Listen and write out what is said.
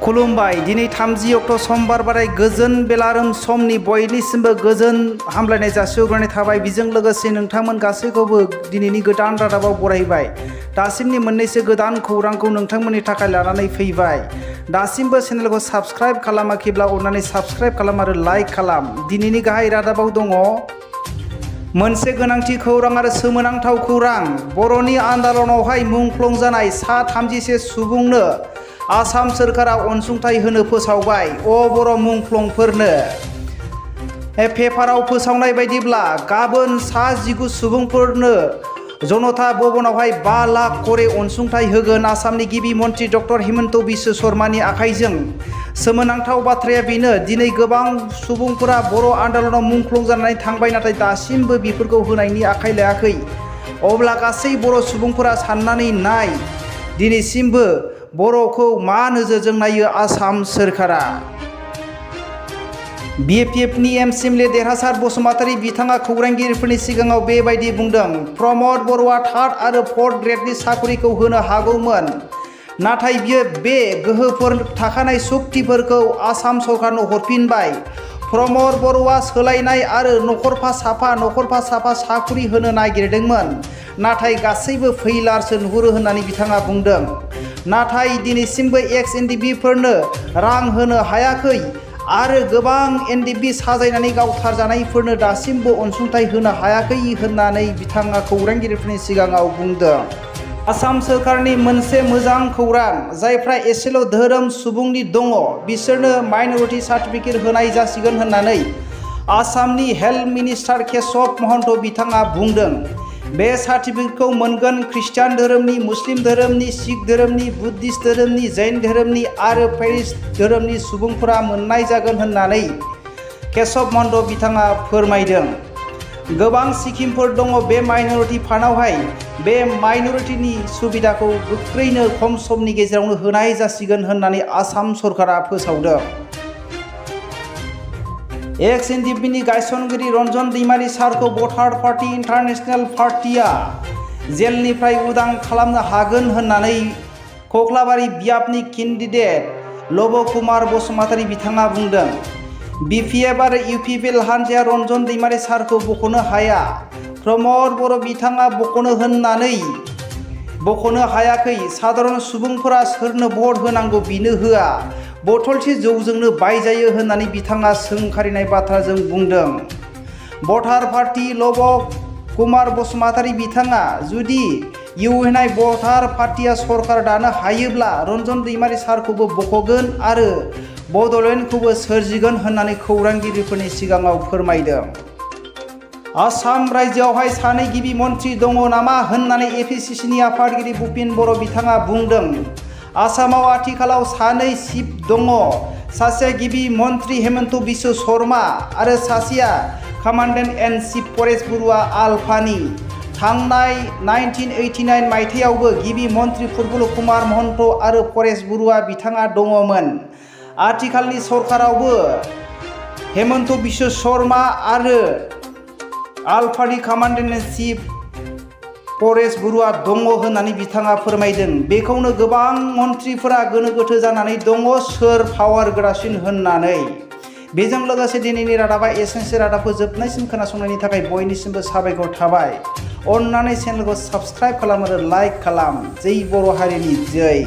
खुलुमबाय दिनै 30 अक्ट' समबार बाराय गोजोन बेलारोम समनि बयनिसिमबो गोजोन हामलायनाय जासिहरनाय थाबाय। बेजों लोगोसे नोंथांमोन गासैखौबो दिनैनि गोदान रादाबाव बरायबाय। दासिमनि मोननैसो गोदान खौरांखौ नोंथांमोननि थाखाय लानानै फैबाय। दासिमबो चेनेलखौ साबस्क्राइब खालामाखैब्ला अननानै साबस्क्राइब खालाम आरो लाइक खालाम। दिनैनि गाहाय रादाबाव दङ मोनसे गोनांथि खौरां आरो सोमोनांथाव खौरां। बर'नि आन्दालनावहाय मुंख्लं जानाय सा 30 सुबुंनो आसाम सोरखारा अनसुंथाइ होनो फोसावबाय। बर' मुंख्लंफोरनो पेपाराव फोसावनाय बायदिब्ला गाबोन सा 19 सुबुंफोरनो जनता भवनावहाय 5 लाख करे अनसुंथाइ होगोन आसामनि गिबि मन्त्रि डक्टर हिमन्त बिश्व शर्मानि आखाइजों। सोमोनांथाव बाथ्राया बेनो, दिनै गोबां सुबुंफोरा बर' आन्दालनाव मुंख्लं जानानै थांबाय, नाथाय दासिमबो बेफोरखौ होनायनि आखाइ लायाखै। अब्ला गासै बर' सुबुंफोरा साननानै नाय, दिनैसिमबो बर'खौ मा नोजोरजों नायो आसाम सोरखारा। BPFनि एमसिएमएलए देरहासार बसुमतारी बिथाङा खौरांगिरिफोरनि सिगाङाव बेबायदि बुंदों। प्रमद बर'आ 3rd आरो 4th ग्रेडनि साखरिखौ होनो हागौमोन, नाथाय बियो बे गोहोफोर थाखानाय सक्तिफोरखौ आसाम सरकारनो हरफिनबाय। प्रमद बर'आ सोलायनाय आरो नखरफा साफा साखरि होनो नागिरदोंमोन, नाथाय गासैबो फैलारसो नुहुरो होननानै बिथाङा बुंदों। नाथाय दिनैसिमबो एक्स-एनडिबिफोरनो रां होनो हायाखै आरो गोबां एनडिबि साजायनानै गावथारजानायफोरनो दासिमबो अनसुंथाइ होनो हायाखै होननानै बिथाङा खौरांगिरिफोरनि सिगाङाव बुंदों। आसाम सोरखारनि मोनसे मोजां खौरां, जायफ्रा एसेल' धोरोम सुबुंनि दङ बिसोरनो माइनरिटि सार्टिफिकेट होनाय जासिगोन होननानै आसामनि हेल्थ मिनिस्टार केशव महन्त बिथाङा बुंदों। बे सार्टिफिकेटखौ मोनगोन ख्रिस्टान धोरोमनि, मुस्लिम धोरोमनि, सिख धोरोमनि, बुद्धिस्ट धोरोमनि, जैन धोरोमनि आरो पेरिस धोरोमनि सुबुंफोरा मोननाय जागोन होननानै केशव महन्त बिथाङा फोरमायदों। गोबां स्किमफोर दङ बे माइनरिटि फान्डआवहाय। बे माइनरिटिनि सुबिदाखौ गोख्रैनो खम समनि गेजेरावनो होनाय जासिगोन होननानै आसाम सरकारा फोसावदों। एक्स-एनडिबिनि गायसनगिरि रनजन दैमारि सारखौ भटार पार्टी इन्टारनेशनेल पार्टीआ जेलनिफ्राय उदां खालामनो हागोन होननानै कक्लाबारि बियाबनि केन्डिडेट लब कुमार बसुमतारी बिथाङा बुंदों। BPF आरो UPPL हान्जाया रनजन दैमारि सारखौ बख'नो हाया। प्रमद बर' बिथाङा बख'नो हायाखै। साधारन सुबुंफोरा सोरनो भट होनांगौ बेनो होआ, बथलसे जौजोंनो बायजायो होननानै बिथाङा सोंखारिनाय बाथ्राजों बुंदों। भटार पार्टी लब कुमार बसुमतारी बिथाङा जुदि इउएनआइ भटार पार्टीया सरकार दानो हायोब्ला रनजन दैमारि सारखौबो बख'गोन आरो बड'लेण्डखौबो सोरजिगोन होननानै खौरांगिरिफोरनि सिगाङाव फोरमायदों। आसाम रायजोआवहाय सानै गिबि मन्त्रि दङ नामा होननानै APCCनि आफादगिरि भुपेन बर' बिथाङा बुंदों। आसामाव आथिखालाव सानै चिफ दङ, सासेया गिबि मन्त्रि हेमन्त बिश्व शर्मा आरो सासेया commandant in chief Paresh Baruah आलफानि। थांनाय 1989 मायथाइयावबो गिबि मन्त्रि फुटबल कुमार महन्त आरो परेश बरुवा बिथाङा दङमोन। आथिखालनि सरकारावबो हेमन्त बिश्व शर्मा आरो आलफानि commandant in chief Paresh Baruah दङ होननानै बिथाङा फोरमायदों। बेखौनो गोबां मन्थ्रिफोरा गोनो गोथो जानानै दङ सोर पावार गोरासिन होननानै। बेजों लोगोसे दिनैनि रादाबा एसेनोसै। रादाबखौ जोबनायसिम खोनासंनायनि थाखाय बयनिसिमबो साबायखर थाबाय। अन्नानै चेनेलखौ साबस्क्राइब खालाम आरो लाइक खालाम। जै बर' हारिनि जै।